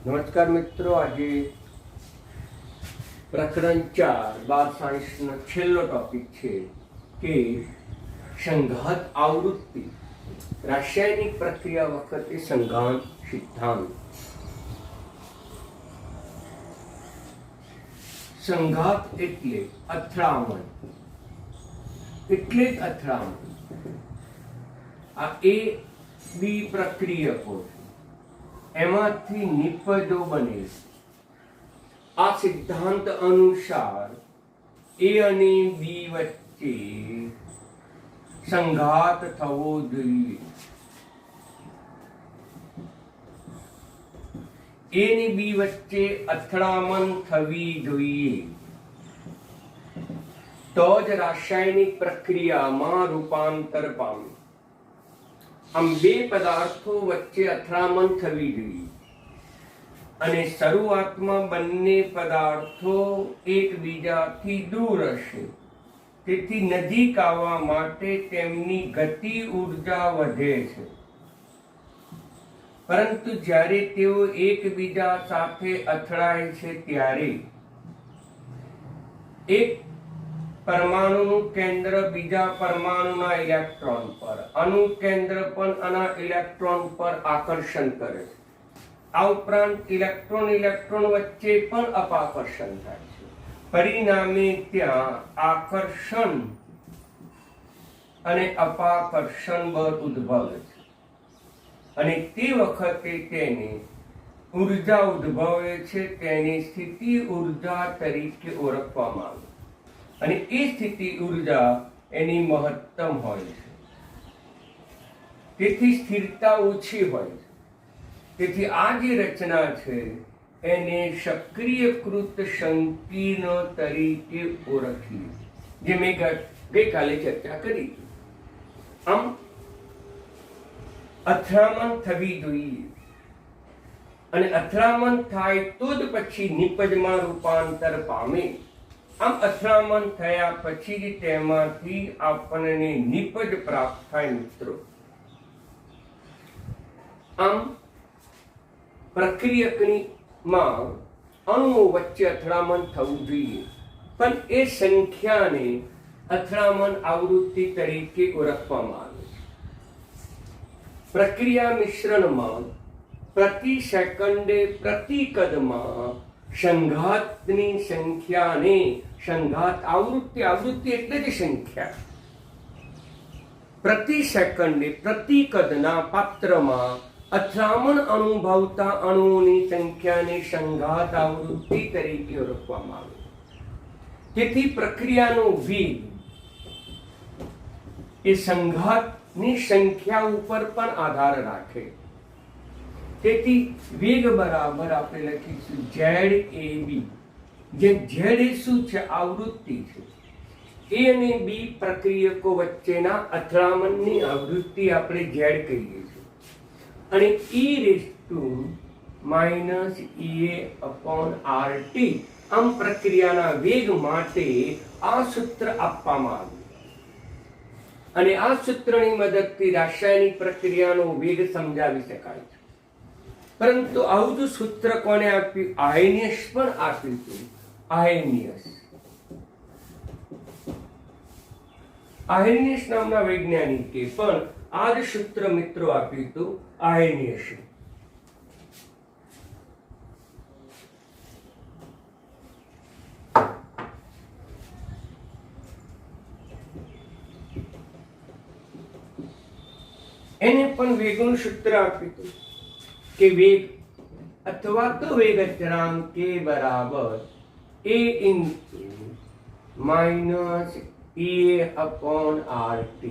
નમસ્કાર મિત્રો, આજે પ્રકરણ 4 બાર સાયન્સનો છેલ્લો ટોપિક છે કે સંઘાત આવૃત્તિ, રાસાયણિક પ્રક્રિયા વખતે સંઘાત સિદ્ધાંત. સંઘાત એટલે અથડામણ, એટલે જ અથડામણ. આ એ બી પ્રક્રિયકો એમાંથી નિપજો બને. આ સિદ્ધાંત અનુસાર એ અને બી વચ્ચે સંઘાત થવો જોઈએ. એ ને બી વચ્ચે અથડામણ થવી જોઈએ, તો જ રાસાયણિક પ્રક્રિયામાં રૂપાંતર પામે. આમ બે પદાર્થો વચ્ચે અથડામણ થવી જોઈએ અને શરૂઆતમાં બંને પદાર્થો એકબીજાથી દૂર હશે, તેથી નજીક આવવા માટે તેમની ગતિ ઉર્જા વધે છે. પરંતુ જ્યારે તેઓ એકબીજા સાથે અથડાય છે ત્યારે એક પરમાણુનું કેન્દ્ર બીજા પરમાણુના ઇલેક્ટ્રોન પર, અણુ કેન્દ્ર પણ આના ઇલેક્ટ્રોન પર આકર્ષણ કરે છે. આ ઉપરાંત ઇલેક્ટ્રોન વચ્ચે પણ અપાકર્ષણ થાય છે. પરિણામે ત્યાં આકર્ષણ અને અપાકર્ષણ બળ ઉદ્ભવે છે અને તે વખતે તેને ઉર્જા ઉદ્ભવે છે. તેની સ્થિતિ ઉર્જા તરીકે ઓળખવામાં આવે અને એ સ્થિતિ ઉર્જા એની મહત્તમ હોય છે, તેથી સ્થિરતા ઓછી હોય છે. તેથી આ જે રચના છે એને સક્રિયકૃત સંકીર્ણ તરીકે ઓળખીએ, જે મેં ગઈકાલે ચર્ચા કરી. આમ અથડામણ થવી જોઈએ અને અથડામણ થાય તો જ પછી નિપજમાં રૂપાંતર પામે. આમ અથડામણ થયા પછી જ તેમાંથી આપણને નિપજ પ્રાપ્ત થાય મિત્રો. આમ પ્રક્રિયકમાં અણુઓ વચ્ચે અથડામણ થવું જોઈએ, પણ એ સંખ્યાને અથડામણ આવૃત્તિ તરીકે ઓળખવામાં આવે છે. પ્રક્રિયા મિશ્રણમાં પ્રતિ સેકન્ડે પ્રતિ કદમાં સંઘાતની સંખ્યાને સંઘાત આવૃત્તિ, આવૃત્તિ એટલે જ સંખ્યા, પ્રતિ સેકન્ડે પ્રતિ કદના પાત્રમાં અથડામણ અનુભવતા અણુઓની સંખ્યાને સંઘાત આવૃત્તિ તરીકે ઓળખવામાં આવે. તેથી પ્રક્રિયાનો વેગ એ સંઘાતની સંખ્યા ઉપર પણ આધાર રાખે. તેથી વેગ બરાબર આપણે લખીશું ZAB, જે Z એ શું છે? આવૃત્તિ છે. એ અને બી પ્રક્રિયકો વચ્ચેના અથડામણની આવૃત્તિ આપણે Z કહીએ છીએ અને e−EA/RT. આમ પ્રક્રિયાના વેગ માટે આ સૂત્ર આપવામાં આવ્યું અને આ સૂત્રની મદદથી રાસાયણિક પ્રક્રિયાનો વેગ સમજાવી શકાય છે. પરંતુ આવું જ સૂત્ર કોને આપ્યું? આર્હેનિયસ પણ આપ્યું હતું. આર્હેનિયસ નામના વૈજ્ઞાનિકે પણ આ જ સૂત્ર મિત્રો આપ્યું હતું. આર્હેનિયસ એને પણ વેગનું સૂત્ર આપ્યું હતું કે વેગ અથવા તો વેગ અચળાંક કે બરાબર A-EA/RT.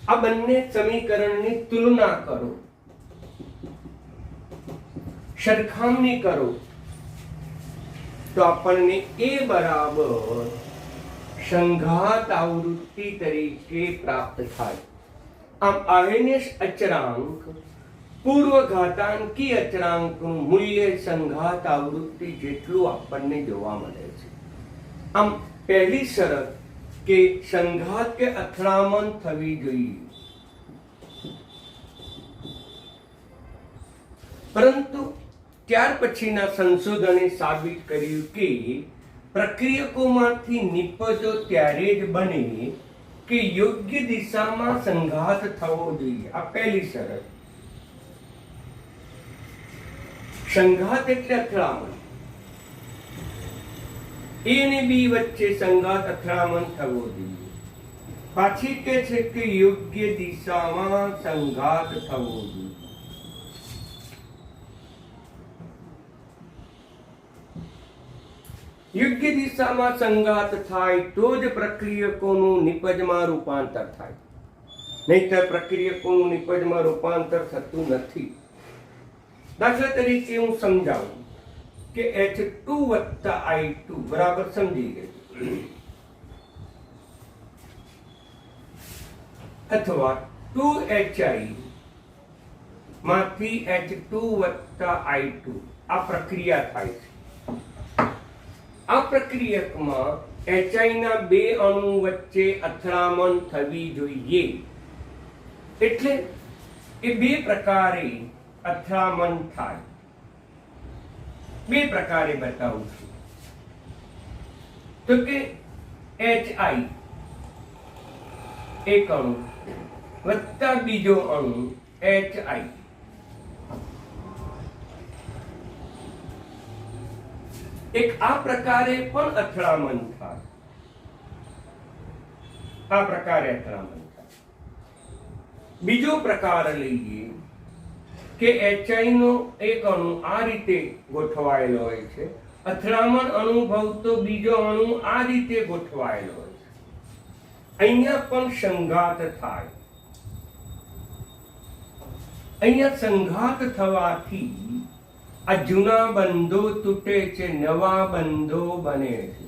આ બંને સમીકરણની તુલના કરો, સરખામણી કરો તો આપણને A બરાબર સંઘાત આવૃત્તિ તરીકે પ્રાપ્ત થાય. આમ આર્હેનિયસ અચળાંક પૂર્વ ઘાતાંકી અચળાંકનું મૂલ્ય સંઘાત આવૃત્તિ જેટલું આપણને જોવા મળે છે. આમ પહેલી શરત કે સંઘાત કે અથડામણ થવી જોઈએ. પરંતુ ત્યાર પછીના સંશોધને સાબિત કર્યું કે પ્રક્રિયકોમાંથી નિપજો ત્યારે જ બને કે યોગ્ય દિશામાં સંઘાત થવો જોઈએ. આ પહેલી શરત. સંઘાત એટલે અથડામણ. એ અને બી વચ્ચે સંઘાત અથડામણ થવો જોઈએ. પાછી કે છે કે યોગ્ય દિશામાં સંઘાત થવો જોઈએ. યોગ્ય દિશામાં સંઘાત થાય તો જ પ્રક્રિયકોનું નિપજમાં રૂપાંતર થાય, નહીંતર પ્રક્રિયકોનું નિપજમાં રૂપાંતર થતું નથી. દાખલા તરીકે હું સમજાવું કે H2 વત્તા I2 બરાબર સમજી ગયું, અથવા 2HI માંથી H2 વત્તા I2 આ પ્રક્રિયા થાય છે. આ પ્રક્રિયકમાં HI ના બે અણુ વચ્ચે અથડામણ થવી જોઈએ. એટલે એ બે પ્રકારે અથડામણ થાય. બે પ્રકારે બતાવું છું. તો કે HI એક અણુ વત્તા બીજો અણુ HI, એક આ પ્રકારે પણ અથડામણ થાય. આ પ્રકારે અથડામણ થાય. બીજો પ્રકાર લઈએ કે HI નો એક અણુ આ રીતે ગોઠવાયેલો હોય છે, અથડામણ અનુભવતો બીજો અણુ આ રીતે ગોઠવાયેલો હોય છે. અહીંયા પણ સંઘાત થાય. અહીંયા સંઘાત થવાથી આ જૂના બંધો તૂટે છે, નવા બંધો બને છે.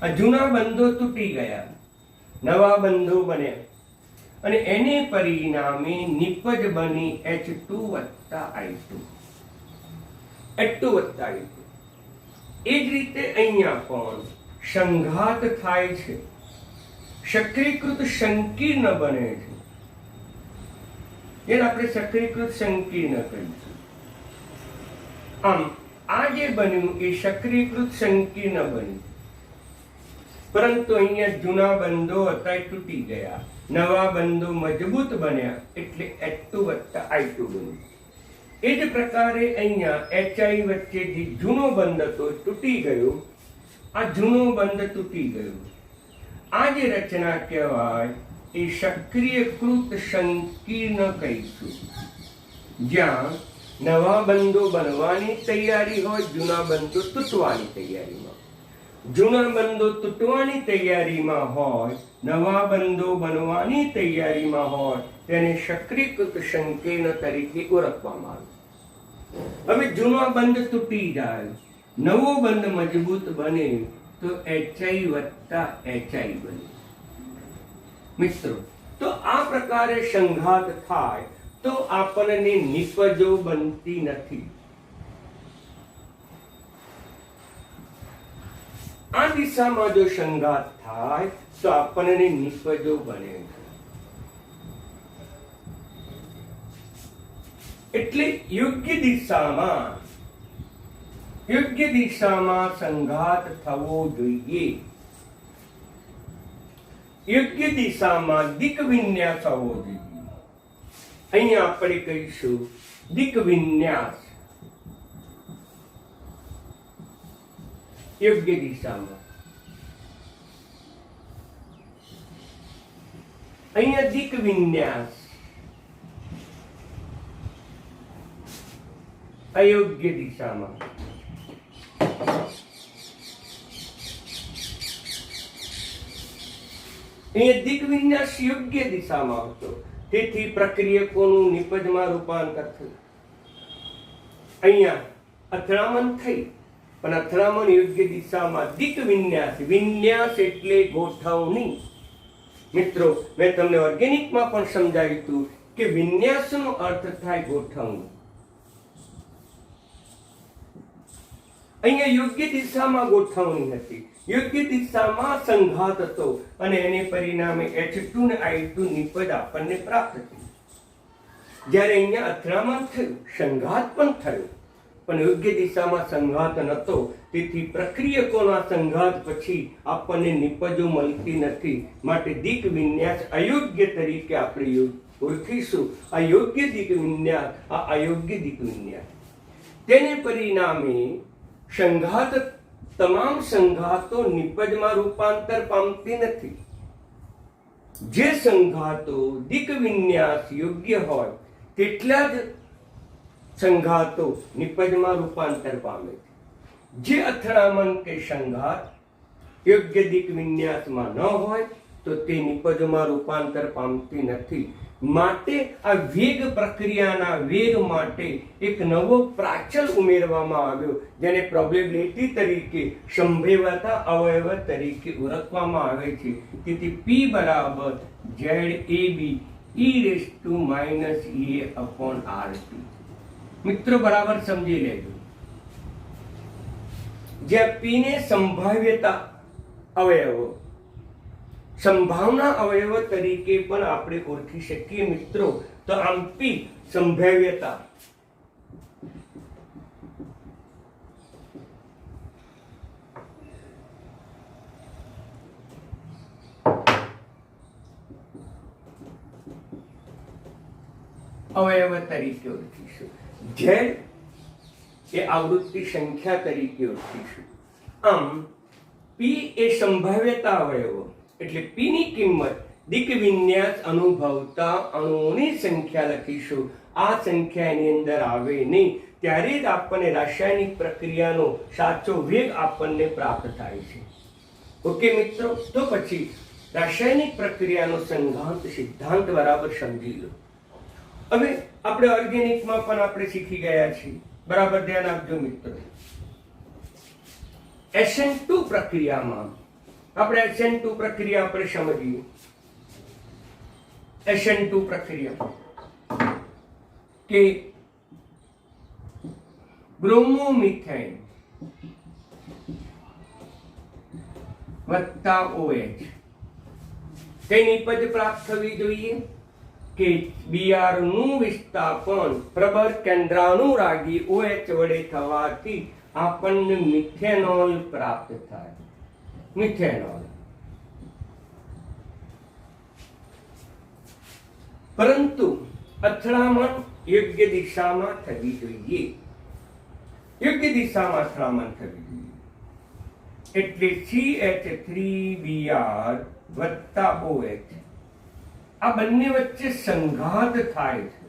આ જૂના બંધો તૂટી ગયા, નવા બંધો બન્યા અને એને પરિણામે નિપજ બની H2 વત્તા I2. H2 વત્તા I2. એ જ રીતે અહીંયા પણ સંઘાત થાય છે, સક્રિયકૃત સંકીર્ણ બને છે. એને આપણે સક્રિયકૃત સંકીર્ણ કહીશું. આમ આ જે બન્યું એ સક્રિયકૃત સંકીર્ણ બન્યું, પરંતુ અહીંયા જૂના બંધો હતા એ તૂટી ગયા, નવા બંધો મજબૂત બન્યા, એટલે H2 વત્તા I2 બન્યું. એ જ પ્રકારે અહીંયા HI વચ્ચે જે જૂનો બંધ હતો એ તૂટી ગયો. આ જૂનો બંધ તૂટી ગયો. આ જે રચના કહેવાય એ સક્રિયકૃત સંકીર્ણ કહીશું, જ્યાં નવા બંધો બનવાની તૈયારી હોય, જૂના બંધો તૂટવાની તૈયારીમાં. જૂના બંધો તૂટવાની તૈયારીમાં હોય, નવા બંધો બનવાની તૈયારીમાં હોય, તેને સક્રિયકૃત સંકીર્ણ તરીકે ઓળખવામાં આવે. હવે જૂનો બંધ તૂટી જાય, નવો બંધ મજબૂત બને તો HI વત્તા HI બને. મિત્રો, તો આ પ્રકારે સંઘાત થાય તો આપણને નિપજો બનતી નથી. આ દિશામાં જો સંઘાત થાય તો આપણને નિપજો બને. એટલે યોગ્ય દિશામાં સંઘાત થવો જોઈએ. યોગ્ય દિશામાં દિક વિન્યાસ હોવો જોઈએ. અહીંયા આપણે કહીશું દિક વિન્યાસ. યોગ્ય દિશામાં. અહીંયા દિક વિન્યાસ. અયોગ્ય દિશામાં. અહીંયા દિક વિન્યાસ યોગ્ય દિશામાં હતો, તેથી પ્રક્રિયકોનું નિપજમાં રૂપાંતર થયું. અહીંયા અથડામણ થઈ, પણ અથડામણ યોગ્ય દિશામાં. દિક વિન્યાસ. વિન્યાસ એટલે ગોઠવણી. મિત્રો, મેં તમને ઓર્ગેનિકમાં પણ સમજાવ્યું હતું કે વિન્યાસનો અર્થ થાય ગોઠવણી. અહીંયા યોગ્ય દિશામાં ગોઠવણી હતી. યોગ્ય દિશામાં સંઘાત હતો અને એને પરિણામે H2 ને I2 નિપજ આપણને પ્રાપ્ત થઈ. જ્યારે અહીંયા અથડામણ થયું, સંઘાત પણ થયો, પણ યોગ્ય દિશામાં સંઘાત નહોતો. તેથી પ્રક્રિયકોના સંઘાત પછી આપણને નિપજો મળતી નથી. માટે દિક વિન્યાસ અયોગ્ય તરીકે આપણે ઓળખીશું. આ યોગ્ય દિક વિન્યાસ, આ અયોગ્ય દિક વિન્યાસ. તેને પરિણામે સંઘાત, તમામ સંઘાતો નિપજમાં રૂપાંતર પામતી નથી. જે સંઘાતો દિક વિન્યાસ યોગ્ય હોય તેટલા જ સંઘાતો નિપજમાં રૂપાંતર પામે છે. જે અથડામણ કે સંઘાત યોગ્ય દિક વિન્યાસમાં ન હોય તો તે નિપજમાં રૂપાંતર પામતી નથી. માટે આ વેગ પ્રક્રિયાના વેગ માટે એક નવો પ્રાચલ ઉમેરવામાં આવ્યો, જેને પ્રોબેબિલિટી તરીકે, સંભવ્યતા અવયવ તરીકે ઓળખવામાં આવે છે. તેથી P બરાબર ZAB e−a/RT. મિત્રો બરાબર સમજી લેજો. જ્યાં P ને સંભાવ્યતા અવયવો, સંભાવના અવયવ તરીકે પણ આપણે ઓળખી શકીએ મિત્રો. તો આમ P સંભાવ્યતા, અવયવ તરીકે ઓળખીશું. Z એ આવૃત્તિ સંખ્યા તરીકે ઓળખીશું. આમ P એ સંભાવ્યતા અવયવો, એટલે P ની કિંમત દિક વિન્યાસ અનુભવતા અણુઓની સંખ્યા લખીશું. આ સંખ્યા એની અંદર આવે નહીં ત્યારે જ આપણને રાસાયણિક પ્રક્રિયાનો સાચો વેગ આપણને પ્રાપ્ત થાય છે. ઓકે મિત્રો, તો પછી રાસાયણિક પ્રક્રિયાનો સંઘાત સિદ્ધાંત બરાબર સમજી લો. હવે આપણે ઓર્ગેનિકમાં પણ આપણે શીખી ગયા છીએ. બરાબર ધ્યાન આપજો મિત્રો. SN2 પ્રક્રિયામાં આપણે SN2 પ્રક્રિયા આપણે સમજીએ. SN2 પ્રક્રિયા કે બ્રોમોમિથેન વત્તા OH કઈ નિપજ પ્રાપ્ત થવી જોઈએ કે Br નું વિસ્થાપન પ્રબળ કેન્દ્રાનુરાગી OH વડે થવાથી આપણને મિથેનોલ પ્રાપ્ત થાય. મિથેનોલ. પરંતુ અથડામણ યોગ્ય દિશામાં થવી જોઈએ. યોગ્ય દિશામાં અથડામણ થવી જોઈએ. એટલે CH3Br વત્તા OH આ બંને વચ્ચે સંઘાત થાય છે,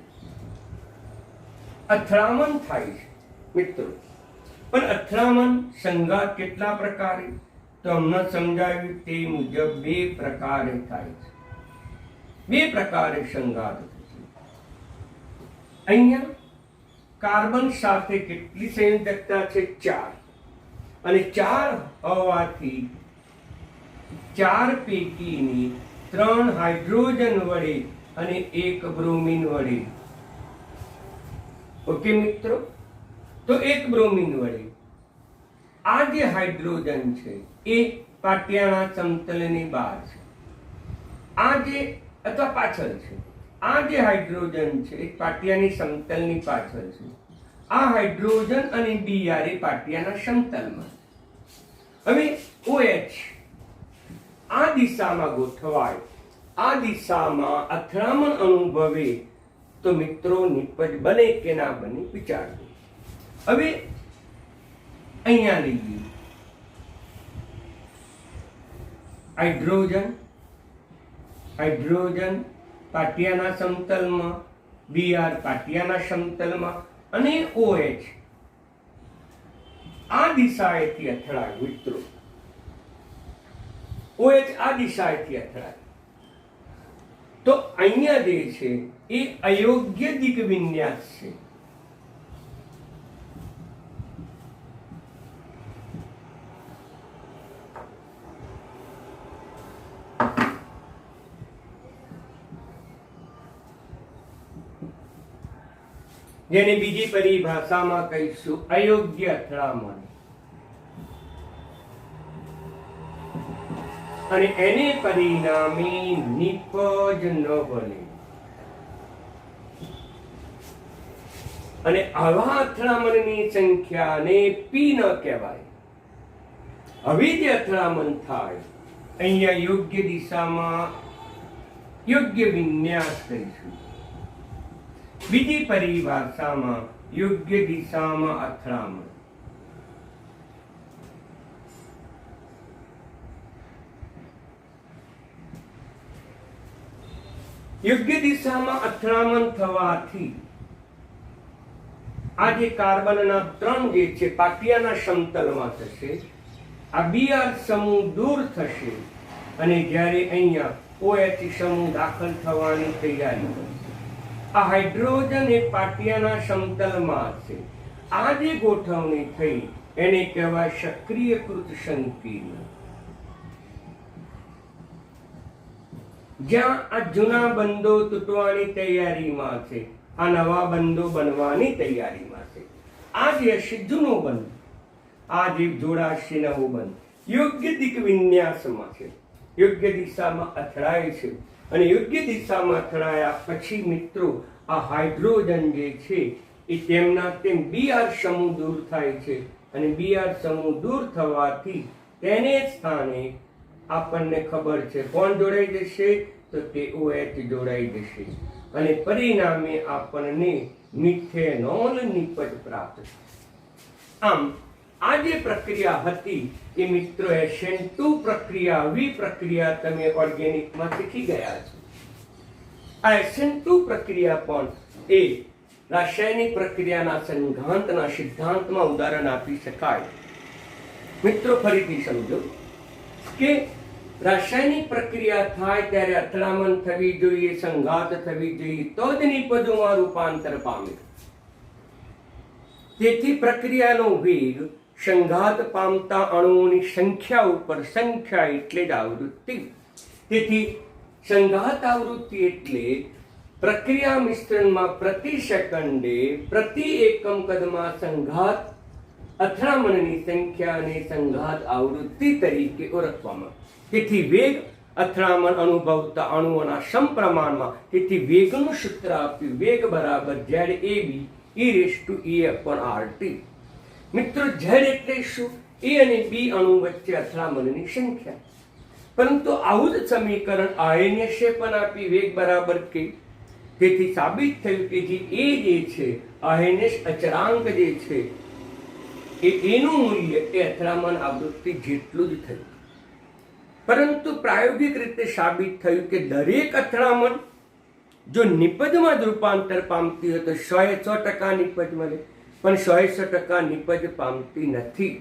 અથડામણ થાય છે મિત્રો. પણ અથડામણ સંઘાત કેટલા પ્રકારે? તો હમણાં સમજાવ્યું તે મુજબ બે પ્રકારે થાય છે. બે પ્રકારે સંઘાત થશે. અહીંયા કાર્બન સાથે કેટલી સંયોજકતા છે? 4. અને 4 હોવાથી 4 પૈકીની 3 હાઇડ્રોજન વડે અને 1 બ્રોમિન વડે. ઓકે મિત્રો, તો 1 બ્રોમિન વડે આ જે હાઇડ્રોજન છે એ પાટિયાના સમતલની બહાર છે. આ જે અથવા પાછળ છે. આ જે હાઇડ્રોજન છે એ પાટિયાની સમતલની પાછળ છે. આ હાઇડ્રોજન અને Br એ પાટિયાના સમતલમાં. હવે OH આ દિશામાં ગોઠવાય, આ દિશામાં અથડામણ અનુભવે તો મિત્રો નિપજ બને કે ના બને વિચારજો. હવે અહીંયા લઈએ હાઇડ્રોજન, હાઇડ્રોજન પાટિયાના સમતલમાં, Br પાટિયાના સમતલમાં અને OH આ દિશાએથી અથડાય મિત્રો. OH આ દિશાએથી અથડાય તો અહીંયા જે છે એ અયોગ્ય દિક વિન્યાસ છે. જેને બીજી પરિભાષામાં કહીશું અયોગ્ય અથડામણ. અને એને પરિણામે નિપજ ન બને. અને આવા અથડામણની સંખ્યાને પી ન કહેવાય. હવે જે અથડામણ થાય અહીંયા યોગ્ય દિશામાં યોગ્ય વિન્યાસ કરીશું. બીજી પરિભાષામાં યોગ્ય દિશામાં અથડામણ. યોગ્ય દિશામાં અથડામણ થવાથી આ જે કાર્બનના 3 જે છે પાટિયાના સમતલમાં થશે. આ Br સમૂહ દૂર થશે અને જ્યારે અહીંયા OH સમૂહ દાખલ થવાની તૈયારી કરશે. આ હાઇડ્રોજન એ પાટિયાના સમતલમાં છે. આ જે ગોઠવણી થઈ એને કહેવાય સક્રિયકૃત સંકીર્ણ. જ્યાં આ જૂના બંધો તૂટવાની તૈયારીમાં છે, આ નવા બંધો બનવાની તૈયારીમાં છે. આ જે હશે જૂનો બંધ, આ જે જોડાશે નવો બંધ, યોગ્ય દિક વિન્યાસમાં છે, યોગ્ય દિશામાં અથડાય છે. અને યોગ્ય દિશામાં અથડાયા પછી મિત્રો આ હાઇડ્રોજન જે છે એ તેમના તેમ Br સમૂહ દૂર થાય છે. અને Br સમૂહ દૂર થવાથી તેને સ્થાને આપણને ખબર છે કોણ જોડાઈ જશે, તો તે OH જોડાઈ જશે અને પરિણામે આપણને મિથેનોલ નિપજ પ્રાપ્ત થશે. આમ આ જે પ્રક્રિયા હતી એ મિત્રો SN2 પ્રક્રિયા, આવી પ્રક્રિયા તમે ઓર્ગેનિકમાં શીખી ગયા છો. આ SN2 પ્રક્રિયા પણ એ રાસાયણિક પ્રક્રિયાના સંઘાતના સિદ્ધાંતમાં ઉદાહરણ આપી શકાય. મિત્રો ફરીથી સમજો કે રાસાયણિક પ્રક્રિયા થાય ત્યારે અથડામણ થવી જોઈએ, સંઘાત થવી જોઈએ, તો જ નિપજોમાં રૂપાંતર પામે. તેથી પ્રક્રિયાનો વેગ સંઘાત પામતા અણુઓની સંખ્યા ઉપર, સંખ્યા એટલે જ આવૃત્તિ. તેથી સંઘાત આવૃત્તિ એટલે પ્રક્રિયા મિશ્રણમાં પ્રતિ સેકન્ડે પ્રતિ એકમ કદમાં સંઘાત અથડામણની સંખ્યાને સંઘાત આવૃત્તિ તરીકે ઓળખવામાં. તેથી વેગ અથડામણ અનુભવતા અણુઓના સમપ્રમાણમાં. તેથી વેગનું સૂત્ર આપ્યું, વેગ બરાબર ZAB e⁻⁸RT. મિત્રો Z એટલે શું? A અને B અણુ વચ્ચે અથડામણની સંખ્યા. પરંતુ આવું જ સમીકરણ આયનેશે પણ આપી, વેગ બરાબર K. તેથી સાબિત થયું કે જે A જે છે, આયનેશ અચળાંક જે છે, એનું મૂલ્ય એ અથડામણ આવૃત્તિ જેટલું જ થયું. પરંતુ પ્રાયોગિક રીતે સાબિત થયું કે દરેક અથડામણ જો નિપજમાં જ રૂપાંતર પામતી હોય તો 100% નિપજ મળે, પણ 100% નિપજ પામતી નથી.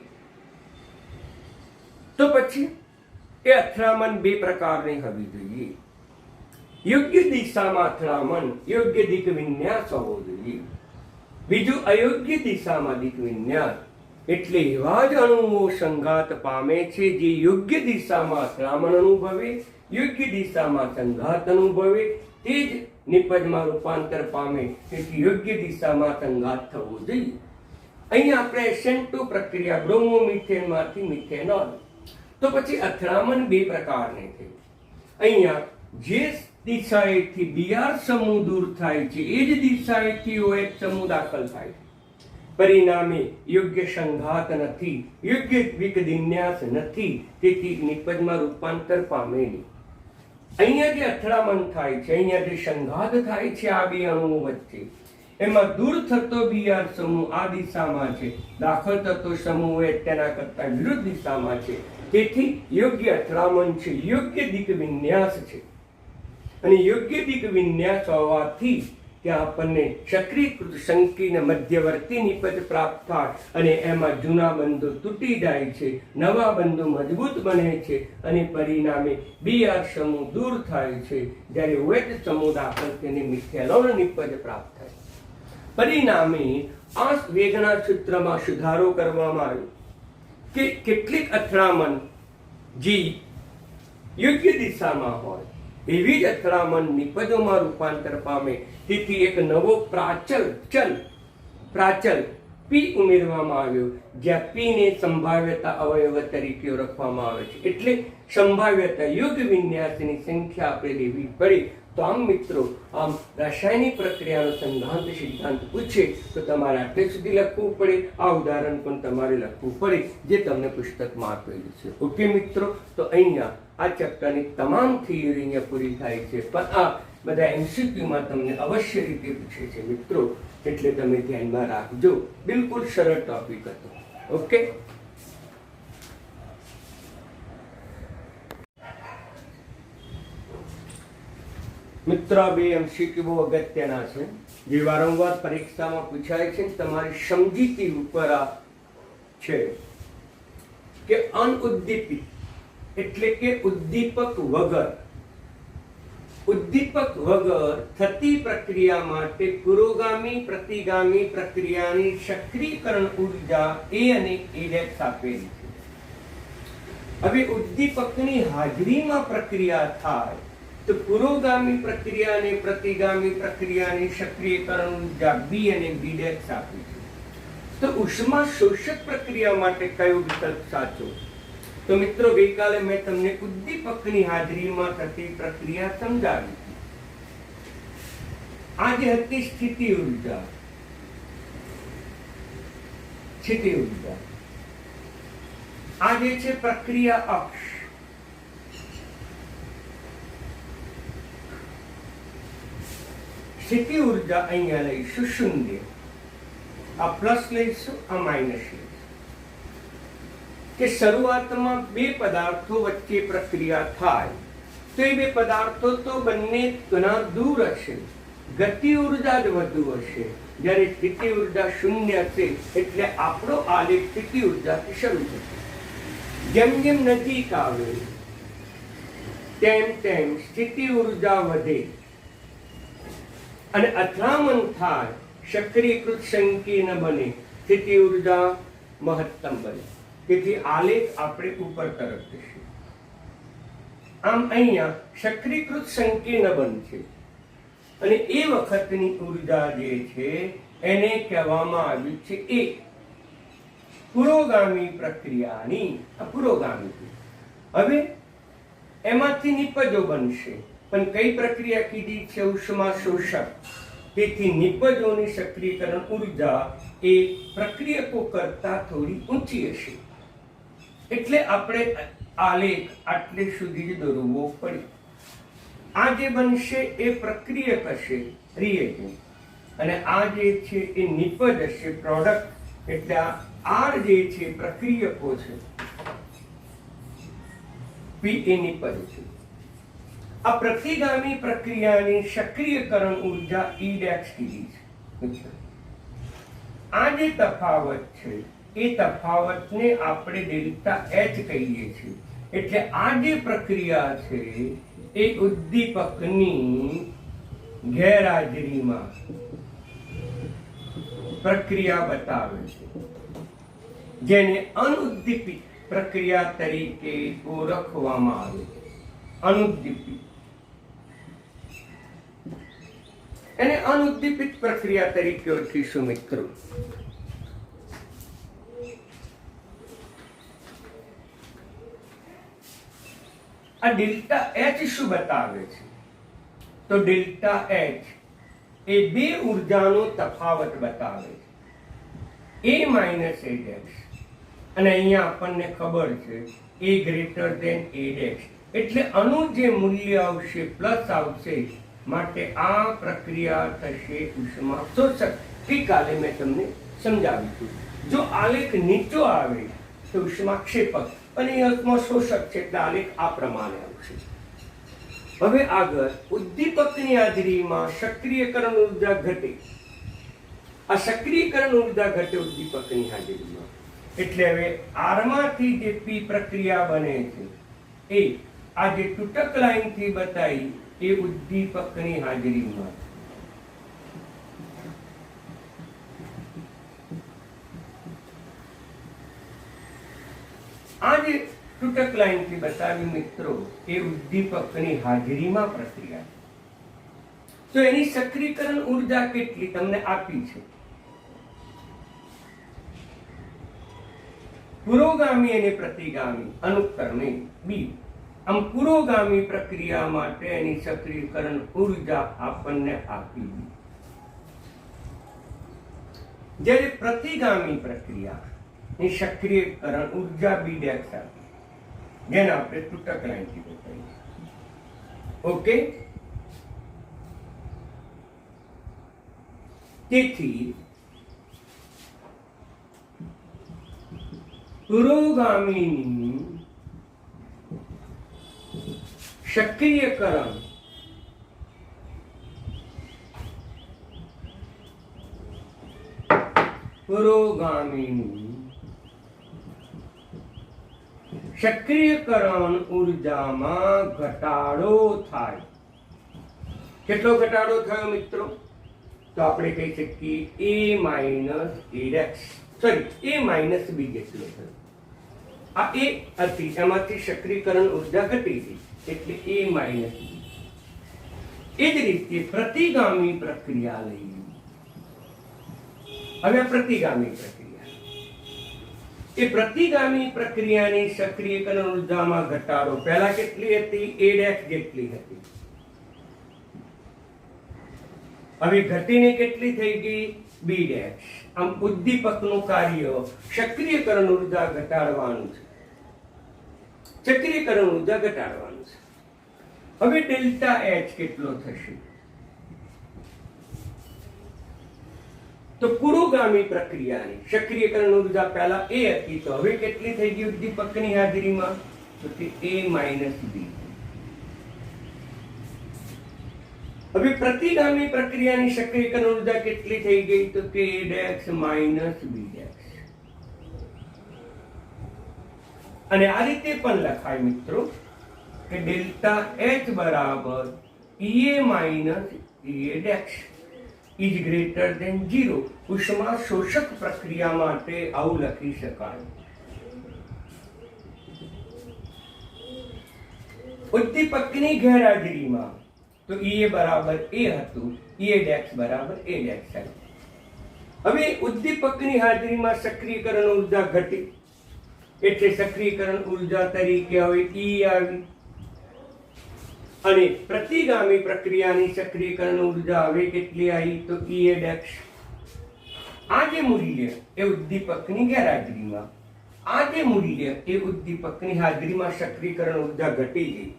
તો પછી એ અથડામણ બે પ્રકારની હોવી જોઈએ. યોગ્ય દિશામાં અથડામણ, યોગ્ય દિક વિન્યાસ હોવો જોઈએ. બીજું અયોગ્ય દિશામાં દિક વિન્યાસ. એટલે એવા જ અણુઓ સંઘાત પામે છે જે યોગ્ય દિશામાં અથડામણ અનુભવે, યોગ્ય દિશામાં સંઘાત અનુભવે, તે જ નિપજમાં રૂપાંતર પામે. તેથી યોગ્ય દિશામાં સંઘાત થવો જોઈએ. અહીંયા આપણે SN2 પ્રક્રિયા બ્રોમોમિથેનમાંથી મિથેનોલ. તો પછી અથડામણ બે પ્રકારની થઈ. અહીંયા જે દિશાએથી Br સમૂહ દૂર થાય છે એ જ દિશાએથી OH સમૂહ દાખલ થાય છે. પરિણામે યોગ્ય સંઘાત નથી, યોગ્ય વિન્યાસ નથી, તેથી નિપજમાં રૂપાંતર પામેલી. અહીંયા જે અથડામણ થાય છે, અહીંયા જે સંઘાત થાય છે આ બે અણુઓ વચ્ચે, એમાં દૂર થતો Br સમૂહ આ દિશામાં છે, દાખલ થતો સમૂહ OH તેના કરતા વિરુદ્ધ દિશામાં છે. તેથી યોગ્ય અથડામણ છે, યોગ્ય દિક વિન્યાસ છે. અને યોગ્ય દિક વિન્યાસ હોવાથી ત્યાં આપણને સક્રિયકૃત સંકીર્ણ મધ્યવર્તી નિપજ પ્રાપ્ત થાય અને એમાં જૂના બંધો તૂટી જાય છે, નવા બંધો મજબૂત બને છે અને પરિણામે Br સમૂહ દૂર થાય છે. જ્યારે OH સમૂહ દાખલ થઈને મિથેનોલ નિપજ પ્રાપ્ત થાય. પરિણામે આ વેગના સૂત્રમાં સુધારો કરવામાં આવ્યો કે કેટલીક અથડામણ જે યોગ્ય દિશામાં હોય એવી જ અથડામણ નિપજોમાં રૂપાંતર પામે. તેથી એક નવો પ્રાચલ પી ઉમેરવામાં આવ્યો, જ્યાં પીને સંભાવ્યતા અવયવ તરીકે ઓળખવામાં આવે છે. એટલે સંભાવ્યતા યુગ વિન્યાસની સંખ્યા આપણે લેવી પડે. તો આમ મિત્રો, આમ રાસાયણિક પ્રક્રિયાનો સંઘાંત સિદ્ધાંત પૂછે તો તમારે આટલે સુધી લખવું પડે. આ ઉદાહરણ પણ તમારે લખવું પડે, જે તમને પુસ્તકમાં આપેલું છે. ઓકે મિત્રો, તો અહીંયા આ ચેપ્ટરની તમામ થિયરી અહીંયા પૂરી થાય છે, પણ આ બધા એમસીક્યુમાં તમને અવશ્ય રીતે પૂછે છે મિત્રો, એટલે તમે ધ્યાનમાં રાખજો. બિલકુલ સરળ ટોપિક હતો. ઓકે, મિત્રો આ બે એમસીક્યુ બહુ અગત્યના છે, જે વારંવાર પરીક્ષામાં પૂછાય છે. તમારી સમજીતી ઉપર આ છે કે અનઉદ્દીપિત એટલે કે ઉદ્દીપક વગર થતી પ્રક્રિયા માટે પુરોગામી પ્રતિગામી પ્રક્રિયાની સક્રિયકરણ ઉર્જા એ અને એ આપેલી છે. હવે ઉદ્દીપકની હાજરીમાં પ્રક્રિયા થાય તો પુરોગામી પ્રક્રિયા અને પ્રતિગામી પ્રક્રિયાની સક્રિયકરણ ઉર્જા બી અને બી આપી છે. તો ઉષ્મા શોષક પ્રક્રિયા માટે કયો વિકલ્પ સાચો? તો મિત્રો, ગઈકાલે મેં તમને ઉદ્દીપકની હાજરીમાં થતી પ્રક્રિયા સમજાવી હતી. આ જે હતી સ્થિતિ ઉર્જા, આ જે છે પ્રક્રિયા અક્ષ, સ્થિતિ ઉર્જા અહીંયા લઈશું શૂન્ય, આ પ્લસ લઈશું, આ માઇનસ લઈશું. કે શરૂઆતમાં બે પદાર્થો વચ્ચે પ્રક્રિયા થાય તો એ બે પદાર્થો તો બંને ઘણા દૂર હશે, ગતિ ઉર્જા જ વધુ હશે. જ્યારે સ્થિતિ ઉર્જા શૂન્ય હશે એટલે આપણો આલેખ સ્થિતિ ઉર્જાથી શરૂ થશે. જેમ જેમ નજીક આવે તેમ તેમ સ્થિતિ ઉર્જા વધે અને અથડામણ થાય, સક્રિયકૃત સંકીર્ણ બને, સ્થિતિ ઉર્જા મહત્તમ બને. તેથી આલેખ આપણે ઉપર તરફ જશે. આમ અહીંયા સક્રિયકૃત સંકીર્ણ બનશે અને એ વખતની ઉર્જા જે છે એને કહેવામાં આવ્યું છે એ પુરોગામી પ્રક્રિયાની. પુરોગામી હવે એમાંથી નિપજો બનશે, પણ કઈ પ્રક્રિયા કીધી છે? ઉષ્મા શોષક. તેથી નિપજોની સક્રિયકરણ ઉર્જા એ પ્રક્રિયકો કરતા થોડી ઊંચી હશે. એટલે આપણે આલેખ આટલે સુધી જ દોરવો પડે. આ જે બનશે એ પ્રક્રિયક હશે, રિએજન્ટ, અને આ જે છે એ નિપજ હશે, પ્રોડક્ટ. એટલે આર જે છે પ્રક્રિયકો છે, પી એ નિપજ છે. આ પ્રતિગામી પ્રક્રિયાની સક્રિયકરણ ઉર્જા ઈ' કીધી છે. આ જે તફાવત છે એ તફાવતને આપણે ડેલ્ટા એચ કહીએ છીએ. એટલે આ જે પ્રક્રિયા છે એ ઉદ્દીપકની ગેરહાજરીમાં પ્રક્રિયા બતાવે છે, જેને અનુદ્દીપિત પ્રક્રિયા તરીકે ઓળખવામાં આવે છે. અનુદ્દીપિત, એને અનુદ્દીપિત પ્રક્રિયા તરીકે ઓળખીશું મિત્રો. આ ડેલ્ટા એચ શું બતાવે છે? તો ડેલ્ટા એચ એ બે ઉર્જાનો તફાવત બતાવે છે, એ માઇનસ એ ડેક્સ. અને અહીંયા આપણને ખબર છે એ ગ્રેટર ધેન એ ડેક્સ, એટલે આનું જે મૂલ્ય આવશે પ્લસ આવશે, માટે આ પ્રક્રિયા થશે ઉષ્મા શોષક. ગઈકાલે મેં તમને સમજાવ્યું હતું. જો આલેખ નીચો આવે તો ઉષ્મા ક્ષેપક, અને ઉષ્મા શોષક છે એટલે આલેખ આ પ્રમાણે આવશે. હવે આગળ ઉદ્દીપકની હાજરીમાં સક્રિયકરણ ઉર્જા ઘટે. આ સક્રિયકરણ ઉર્જા ઘટે ઉદ્દીપકની હાજરીમાં. એટલે હવે આરમાંથી જે પી પ્રક્રિયા બને છે એ આ જે તૂટક લાઈન થી બતાવી એ ઉદ્દીપકની હાજરીમાં. આ જે તૂટક લાઈન થી બતાવી મિત્રો એ ઉદ્દીપકની હાજરીમાં પ્રક્રિયા. તો એની સક્રિયકરણ ઉર્જા કેટલી તમને આપી છે? પુરોગામી અને પ્રતિગામી અનુક્રમે બી. આમ પુરોગામી પ્રક્રિયા માટે એની સક્રિયકરણ ઉર્જા આપણને આપી. જ્યારે પ્રતિગામી પ્રક્રિયા ની સક્રિયકરણ ઉર્જા બી ડેક્સ આપી, જેને આપણે તૂટક લાઈનથી બતાવીએ. ઓકે, તેથી પુરોગામીની સક્રિયકરણ સક્રિયકરણ ઉર્જામાં ઘટાડો થાય. કેટલો ઘટાડો થયો મિત્રો? તો આપણે કહી શકીએ a માઇનસ એડેક્સ, સોરી a માઇનસ બી જેટલો થયો. આ એ હતી, એમાંથી સક્રિયકરણ ઉર્જા ઘટી ગઈ એટલે a માઇનસ બી. એ જ રીતે પ્રતિગામી પ્રક્રિયા લઈ. હવે પ્રતિગામી પ્રક્રિયા, એ પ્રતિગામી પ્રક્રિયાની સક્રિયકરણ ઉર્જામાં ઘટાડો પહેલા કેટલી હતી? a' જેટલી હતી. હવે ઘટીને કેટલી થઈ ગઈ? b'. આમ ઉદ્દીપકનું કાર્ય સક્રિયકરણ ઉર્જા ઘટાડવાનું છે. સક્રિયકરણ ઉર્જા ઘટાડવાનું છે. હવે ડેલ્ટા H કેટલો થશે? તો પુરોગામી પ્રક્રિયાની સક્રિયકરણ ઉર્જા પહેલા a હતી, તો હવે કેટલી થઈ ગઈ ઉદ્દીપકની હાજરીમાં? તો તે a માઇનસ બી. હવે પ્રતિગામી પ્રક્રિયાની સક્રિયકરણ ઉર્જા કેટલી થઈ ગઈ? તો કે a' માઇનસ b'. અને આ રીતે પણ લખાય મિત્રો કે ડેલ્ટા H બરાબર Ea minus A' is greater than 0. ઉષ્મા શોષક પ્રક્રિયા માટે આવું લખી શકાય. ઉદ્દીપકની ગેરહાજરીમાં તો Ea બરાબર A હતું, A' બરાબર A'. હવે ઉદ્દીપકની હાજરીમાં સક્રિયકરણ ઉર્જા ઘટી એટલે સક્રિયકરણ ઉર્જા તરીકે હવે E આવી. અને પ્રતિગામી પ્રક્રિયાની સક્રિયકરણ ઉર્જા હવે કેટલી આવી? તો E'. આ જે મૂલ્ય એ ઉદ્દીપકની ગેરહાજરીમાં, આ જે મૂલ્ય એ ઉદ્દીપકની હાજરીમાં સક્રિયકરણ ઉર્જા ઘટી ગઈ.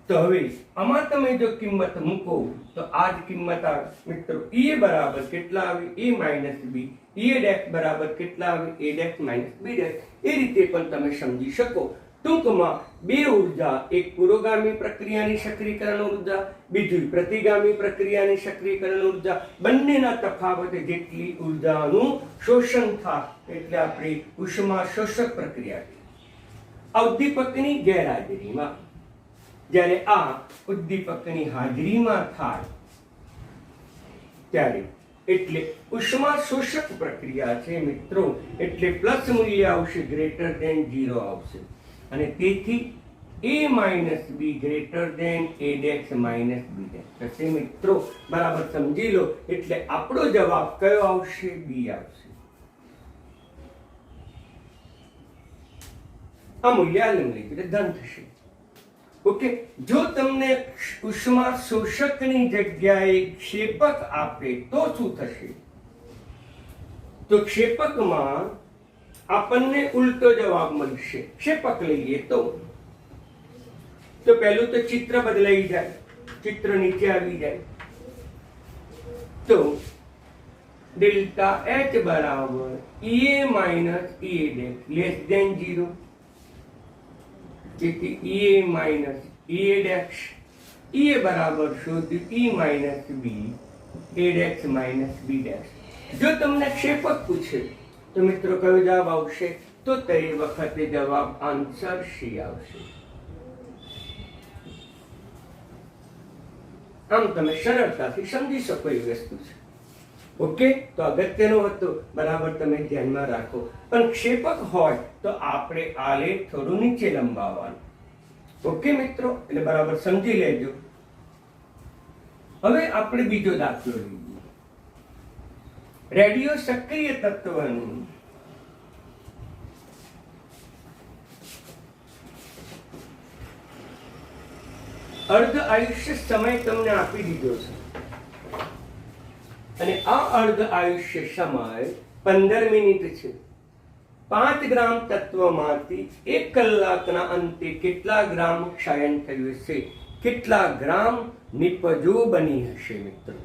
તો હવે આમાં તમે જો કિંમત મૂકો તો આ જ કિંમત આવે મિત્રો. E બરાબર કેટલા આવે? A minus B. E' બરાબર કેટલા આવે? A' minus B'. એ રીતે પણ તમે સમજી શકો. ટૂંકમાં બે ઉર્જા, એક પુરોગામી પ્રક્રિયાની સક્રિયકરણ ઉર્જા, બીજી પ્રતિગામી પ્રક્રિયાની સક્રિયકરણ ઉર્જા, બંનેના તફાવતે જેટલી ઉર્જાનું શોષણ થાય એટલે આપણે ઉષ્મા શોષક પ્રક્રિયા. આ ઉદ્દીપકની ગેરહાજરીમાં. જ્યારે આ ઉદ્દીપકની હાજરીમાં થાય ત્યારે એટલે ઉષ્મા શોષક પ્રક્રિયા છે મિત્રો, એટલે પ્લસ મૂલ્ય આવશે, ગ્રેટર ધેન 0 આવશે. અને તેથી a minus B greater than a' minus b' થશે મિત્રો. બરાબર સમજી લો. એટલે આપણો જવાબ કયો આવશે? બી આવશે. આ મૂલ્ય ધન થશે. ઓકે, જો તમને ઉષ્મા શોષકની જગ્યાએ ક્ષેપક આપે તો શું થશે? તો ક્ષેપકમાં આપણને ઉલટો જવાબ મળશે. ક્ષેપક લઈએ તો પહેલું તો ચિત્ર બદલાઈ જાય, ચિત્ર નીચે આવી જાય. તો ડેલ્ટા H બરાબર Ea minus A' less than 0. તેથી Ea માઇનસ A', Ea બરાબર શોધ્યું E minus B, A' minus B'. જો તમને ક્ષેપક પૂછે તો મિત્રો કયો જવાબ આવશે? તો તે વખતે જવાબ આન્સર સી આવશે. આમ તમે સરળતાથી સમજી શકો એ વસ્તુ છે. ઓકે, તો અગત્યનો હતો, બરાબર તમે ધ્યાનમાં રાખો. પણ ક્ષેપક હોય તો આપણે આલેખ થોડું નીચે લંબાવવાનું. ઓકે મિત્રો, એટલે બરાબર સમજી લેજો. હવે આપણે બીજો દાખલો લઈએ. રેડિયો સક્રિય તત્વનું અર્ધ આયુષ્ય સમય તમને આપી દીધો છે અને આ અર્ધ આયુષ્ય સમય 15 મિનિટ છે. 5 ગ્રામ તત્વમાંથી 1 કલાકના અંતે કેટલા ગ્રામ ક્ષયન થયું હશે, કેટલા ગ્રામ નિપજો બની હશે? મિત્રો,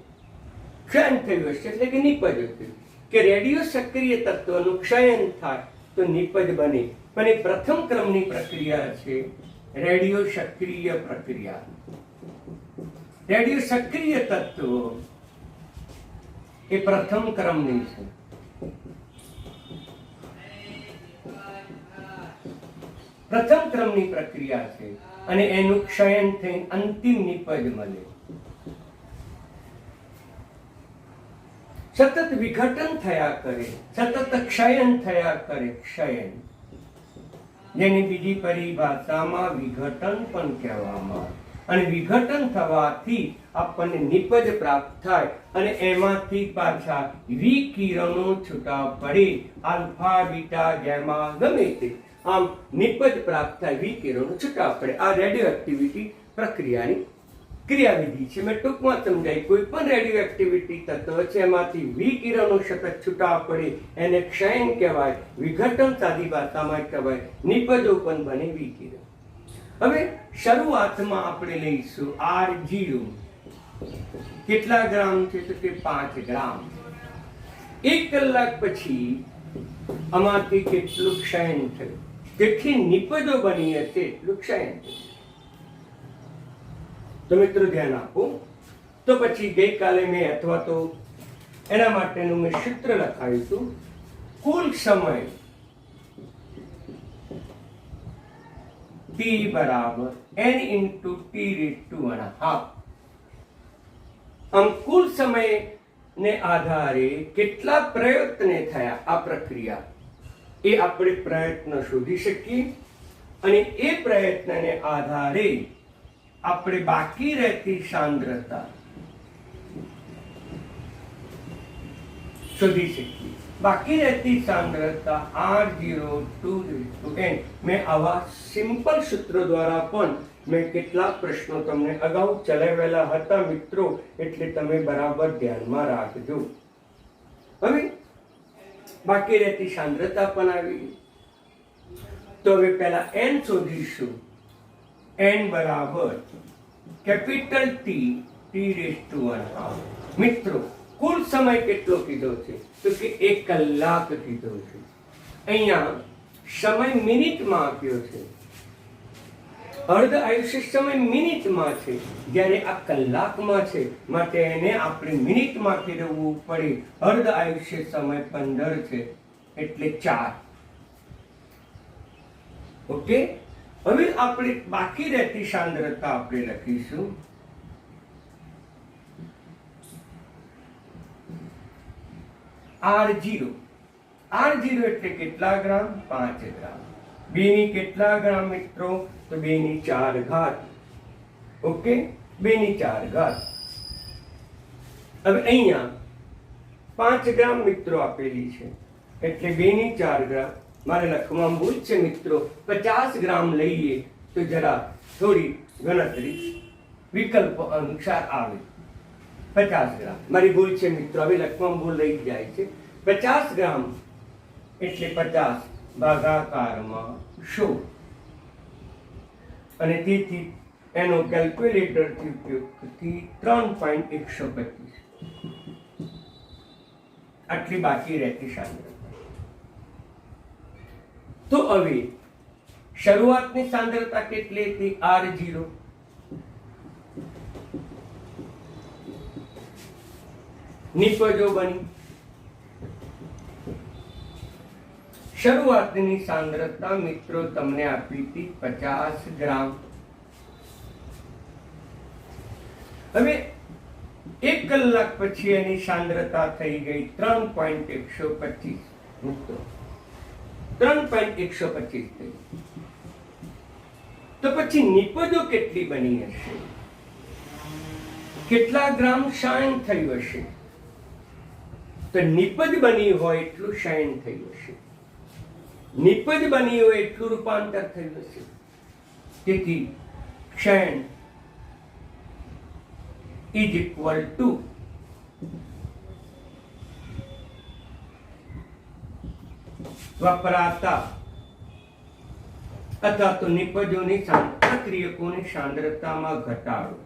ક્ષયન થયું હશે એટલે કે નિપજો થયું કે રેડિયો સક્રિય તત્વનું ક્ષયન થાય તો નિપજ બને. પણ એ પ્રથમ ક્રમની પ્રક્રિયા છે, રેડિયો સક્રિય પ્રક્રિયા. રેડિયો સક્રિય તત્વો એ પ્રથમ ક્રમની છે. પ્રથમ ક્રમની પ્રક્રિયા છે અને એનું ક્ષયન થઈને અંતિમ નિપજ મળે. સતત વિઘટન થયા કરે, સતત ક્ષયન થયા કરે. ક્ષયન, જેની બીજી પરિભાષામાં વિઘટન પણ કહેવામાં આવે. અને વિઘટન થવાથી આપણને નિપજ પ્રાપ્ત થાય અને એમાંથી પાછા વિકિરણો છૂટા પડે, આલ્ફા, બીટા, ગેમા, ગમે તે. આમ નિપજ પ્રાપ્ત થાય, વિકિરણો છૂટા પડે. આ રેડિયો એક્ટિવિટી પ્રક્રિયાની ક્રિયાવિધિ છે. મેં ટૂંકમાં સમજાય. કોઈ પણ રેડિયો એક્ટિવિટી તત્વ છે એમાંથી વિકિરણો સતત છૂટા પડે એને ક્ષયન કહેવાય. વિઘટન સાદી ભાષામાં કહેવાય. નિપજો પણ બને વિકિરણ. હવે શરૂઆતમાં આપણે લઈશું R0. કેટલા ગ્રામ છે? તો કે 5 ગ્રામ. 1 કલાક પછી આમાંથી કેટલું ક્ષયન થયું, કેટલી નિપજો બની હશે એટલું ક્ષયન થયું. તો મિત્રો ધ્યાન આપો. તો પછી ગઈકાલે મેં અથવા તો એના માટેનું મેં સૂત્ર લખાયું હતું. કુલ સમય T બરાબર n into T⁻². આમ કુલ સમયને આધારે કેટલા પ્રયત્ન થયા આ પ્રક્રિયા, એ આપણે પ્રયત્ન શોધી શકીએ અને એ પ્રયત્નને આધારે આપણે બાકી રહેતી સાંદ્રતા શોધી શકીએ. બાકી રહેતી સાંદ્રતા R0 મેં આવા સિમ્પલ સૂત્ર દ્વારા પણ મેં કેટલાક પ્રશ્નો તમને અગાઉ ચલાવેલા હતા મિત્રો, એટલે તમે બરાબર ધ્યાનમાં રાખજો. હવે બાકી રહેતી સાંદ્રતા પણ આવી. તો હવે પહેલા n શોધીશું. n બરાબર કેપિટલ T⁻². મિત્રો, કુલ સમય કેટલો કીધો છે? તો કે 1 કલાક કીધો છે. અહીંયા સમય મિનિટમાં આપ્યો છે. અર્ધ આયુષ્ય સમય મિનિટમાં છે, જ્યારે આ કલાકમાં છે, માટે એને આપણે મિનિટમાં ફેરવવું પડે. અર્ધ આયુષ્ય સમય 15 છે એટલે 4. ઓકે. હવે આપણે બાકી રહેતી સાંદ્રતા આપણે લખીશું. R0 એટલે કેટલા ગ્રામ? 5 ગ્રામ. 2 ની કેટલા ગ્રામ મિત્રો? તો 2 ની 4 ઘાત. ઓકે, 2 ની 4 ઘાત. હવે અહીંયા 5 ગ્રામ મિત્રો આપેલી છે એટલે 2 ની 4 ગ્રામ. મારે લખવામાં ભૂલ છે મિત્રો. 50 ગ્રામ લઈએ તો જરા થોડી ગણતરી વિકલ્પ અનુસાર આવે. 50 ગ્રામ મારી ભૂલ છે મિત્રો. હવે લખવામાં ભૂલ રહી જાય છે. 50 ગ્રામ એટલે 50 ભાગાકારમાં 100 અને તેથી એનો કેલ્ક્યુલેટરથી ઉપયોગથી 3.125 આટલી બાકી રહેતી સાંદ્રતા. તો હવે શરૂઆતની સાંદ્રતા કેટલી હતી? R0. નિપજો બની. શરૂઆતની સાંદ્રતા મિત્રો તમને આપી હતી 50 ગ્રામ. હવે 1 કલાક પછી એની સાંદ્રતા થઈ ગઈ 3.125 મિત્રો. 3.125 થઈ. તો પછી નિપજો કેટલી બની હશે? કેટલા ગ્રામ ક્ષયન થયું હશે? તો નિપજ બની હોય એટલું ક્ષયન થયું હશે. નિપજ બની હોય એટલું રૂપાંતર થયું હશે. તેથી ક્ષયન ઇઝ ઇક્વલ ટુ વપરાતા અથવા તો નિપજોની પ્રક્રિયકોની સાંદ્રતામાં ઘટાડો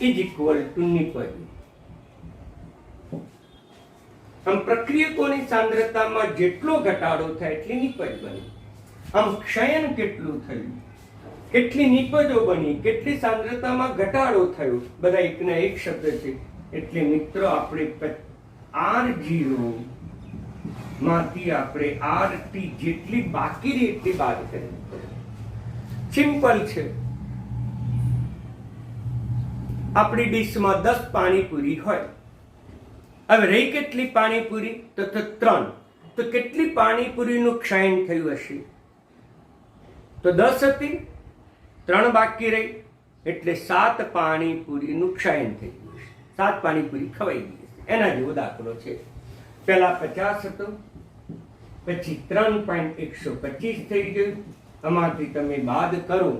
ઇઝ ઇક્વલ ટુ નિપજ. આમ પ્રક્રિયકોની સાંદ્રતામાં જેટલો ઘટાડો થાય એટલી નિપજ બની. આમ ક્ષયન કેટલું થયું, કેટલી નિપજો બની, કેટલી સાંદ્રતામાં ઘટાડો થયો, બધા એકના એક શબ્દ છે. એટલે મિત્રો આપણે R0 માંથી આપણે RT જેટલી બાકી રહી એટલી બાદ કરી. સિમ્પલ છે. આપણી ડીશમાં 10 પાણીપુરી હોય, હવે રહી કેટલી પાણીપુરી? તો 3. તો કેટલી પાણીપુરીનું ક્ષયન થયું હશે? તો 10 હતી, 3 બાકી રહી, એટલે 7 પાણીપુરીનું ક્ષયન થઈ ગયું છે. 7 પાણીપુરી ખવાઈ ગઈ. એના જેવો દાખલો છે. પહેલા 50 હતો, પછી 3.125 થઈ ગયું. આમાંથી તમે બાદ કરો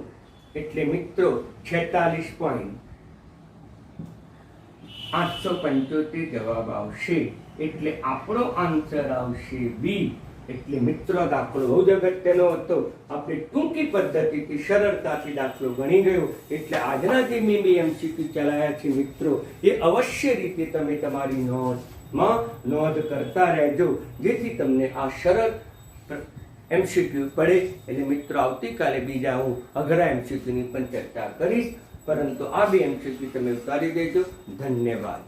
એટલે મિત્રો 46.875 જવાબ આવશે. એટલે આપણો આન્સર આવશે બી. એટલે મિત્રો દાખલો બહુ જ અગત્યનો હતો. આપણે ટૂંકી પદ્ધતિથી સરળતાથી દાખલો ગણી ગયો. એટલે આજના જે મેં MCQ ચલાવ્યા છે મિત્રો, એ અવશ્ય રીતે તમે તમારી નોંધમાં નોંધ કરતા રહેજો, જેથી તમને આ સરળ MCQ પડે. એટલે મિત્રો આવતીકાલે બીજા હું અઘરા MCQ ની પણ ચર્ચા કરીશ, પરંતુ આ 2 MCQ તમે ઉતારી દેજો. ધન્યવાદ.